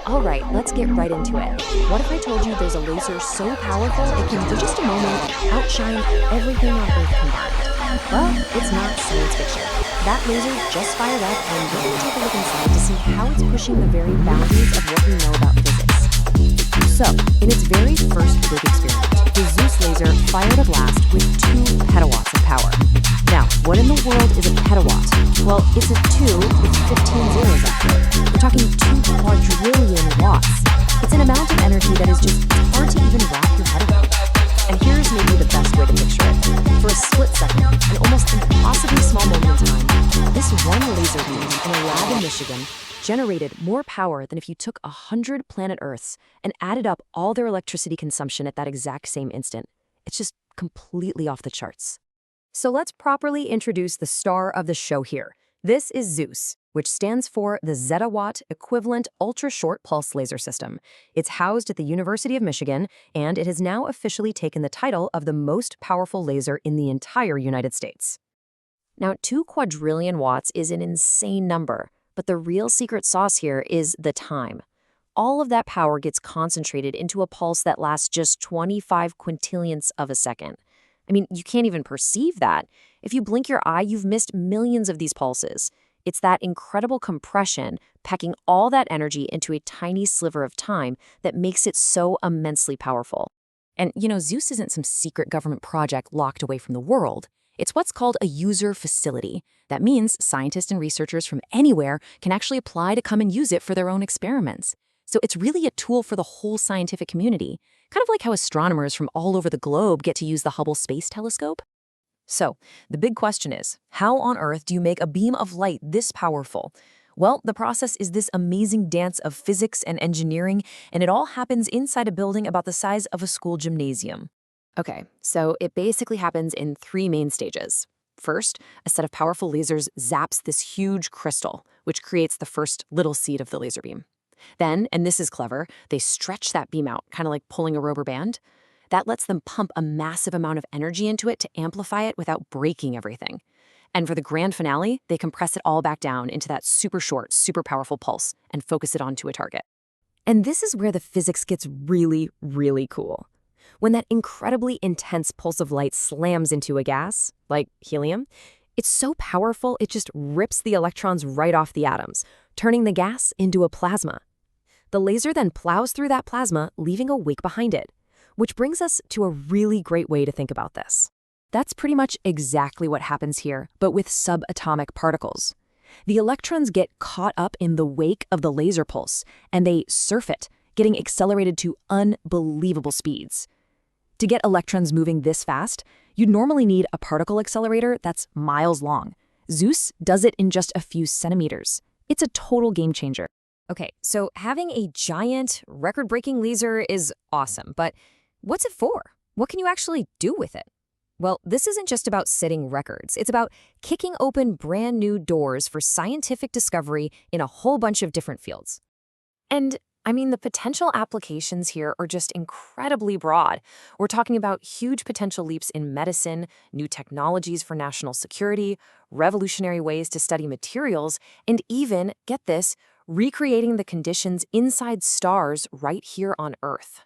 All right, let's get right into it. What if I told you there's a laser so powerful it can, for just a moment, outshine everything on Earth combined? Well, it's not science fiction. That laser just fired up, and we're going to take a look inside to see how it's pushing the very boundaries of what we know about physics. So, in its very first big experiment, the Zeus laser fired a blast with 2 petawatts of power. Now, what in the world is a petawatt? Well, it's a 2 with 15 zeros after it. We're talking 2 quadrillion watts. It's an amount of energy that is just hard to even wrap your head around. And here's maybe the best way to picture it. For a split second, an almost impossibly small moment in time, this one laser beam in a lab in Michigan generated more power than if you took 100 planet Earths and added up all their electricity consumption at that exact same instant. It's just completely off the charts. So let's properly introduce the star of the show here. This is Zeus, which stands for the Zettawatt Equivalent Ultra-Short Pulse Laser System. It's housed at the University of Michigan, and it has now officially taken the title of the most powerful laser in the entire United States. Now, 2 quadrillion watts is an insane number, but the real secret sauce here is the time. All of that power gets concentrated into a pulse that lasts just 25 quintillionths of a second. I mean, you can't even perceive that. If you blink your eye, you've missed millions of these pulses. It's that incredible compression, packing all that energy into a tiny sliver of time that makes it so immensely powerful. And, Zeus isn't some secret government project locked away from the world. It's what's called a user facility. That means scientists and researchers from anywhere can actually apply to come and use it for their own experiments. So it's really a tool for the whole scientific community, kind of like how astronomers from all over the globe get to use the Hubble Space Telescope. So, the big question is, how on earth do you make a beam of light this powerful? Well, the process is this amazing dance of physics and engineering, and it all happens inside a building about the size of a school gymnasium. Okay, so it basically happens in 3 main stages. First, a set of powerful lasers zaps this huge crystal, which creates the first little seed of the laser beam. Then, and this is clever, they stretch that beam out, kind of like pulling a rubber band. That lets them pump a massive amount of energy into it to amplify it without breaking everything. And for the grand finale, they compress it all back down into that super short, super powerful pulse and focus it onto a target. And this is where the physics gets really, really cool. When that incredibly intense pulse of light slams into a gas, like helium, it's so powerful it just rips the electrons right off the atoms, turning the gas into a plasma. The laser then plows through that plasma, leaving a wake behind it. Which brings us to a really great way to think about this. That's pretty much exactly what happens here, but with subatomic particles. The electrons get caught up in the wake of the laser pulse, and they surf it, getting accelerated to unbelievable speeds. To get electrons moving this fast, you'd normally need a particle accelerator that's miles long. Zeus does it in just a few centimeters. It's a total game changer. Okay, so having a giant, record-breaking laser is awesome, but what's it for? What can you actually do with it? Well, this isn't just about setting records. It's about kicking open brand new doors for scientific discovery in a whole bunch of different fields. And the potential applications here are just incredibly broad. We're talking about huge potential leaps in medicine, new technologies for national security, revolutionary ways to study materials, and even, get this, recreating the conditions inside stars right here on Earth.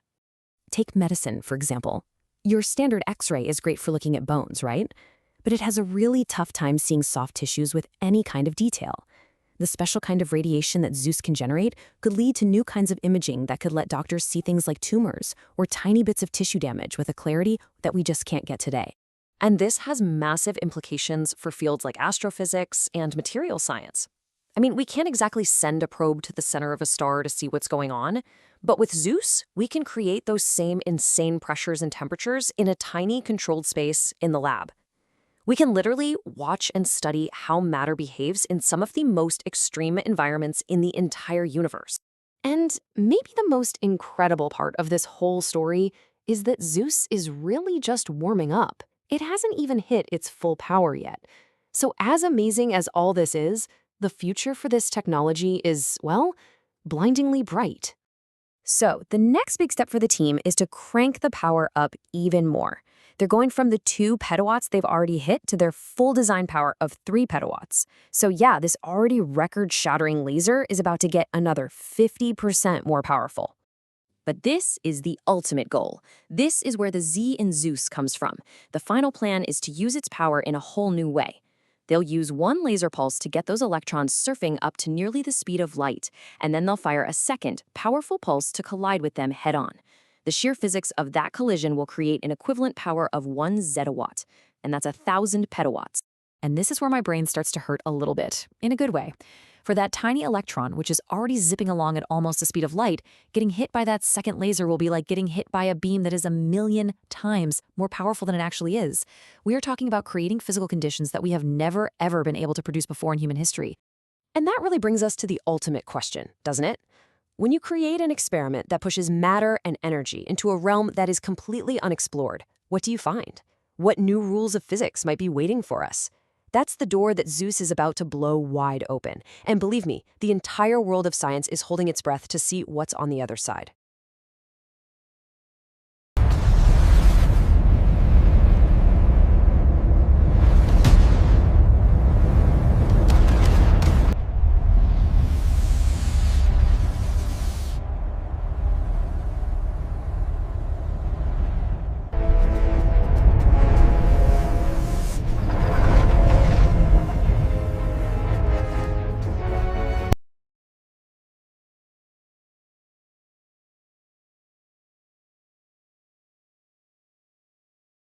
Take medicine, for example. Your standard X-ray is great for looking at bones, right? But it has a really tough time seeing soft tissues with any kind of detail. The special kind of radiation that Zeus can generate could lead to new kinds of imaging that could let doctors see things like tumors or tiny bits of tissue damage with a clarity that we just can't get today. And this has massive implications for fields like astrophysics and material science. We can't exactly send a probe to the center of a star to see what's going on, but with Zeus, we can create those same insane pressures and temperatures in a tiny controlled space in the lab. We can literally watch and study how matter behaves in some of the most extreme environments in the entire universe. And maybe the most incredible part of this whole story is that Zeus is really just warming up. It hasn't even hit its full power yet. So as amazing as all this is, The future for this technology is, well, blindingly bright. So, the next big step for the team is to crank the power up even more. They're going from the 2 petawatts they've already hit to their full design power of 3 petawatts. So yeah, this already record-shattering laser is about to get another 50% more powerful. But this is the ultimate goal. This is where the Z in Zeus comes from. The final plan is to use its power in a whole new way. They'll use one laser pulse to get those electrons surfing up to nearly the speed of light, and then they'll fire a second, powerful pulse to collide with them head-on. The sheer physics of that collision will create an equivalent power of 1 zettawatt, and that's 1,000 petawatts. And this is where my brain starts to hurt a little bit, in a good way. For that tiny electron, which is already zipping along at almost the speed of light, getting hit by that second laser will be like getting hit by a beam that is 1,000,000 times more powerful than it actually is. We are talking about creating physical conditions that we have never, ever been able to produce before in human history. And that really brings us to the ultimate question, doesn't it? When you create an experiment that pushes matter and energy into a realm that is completely unexplored, what do you find? What new rules of physics might be waiting for us? That's the door that Zeus is about to blow wide open. And believe me, the entire world of science is holding its breath to see what's on the other side.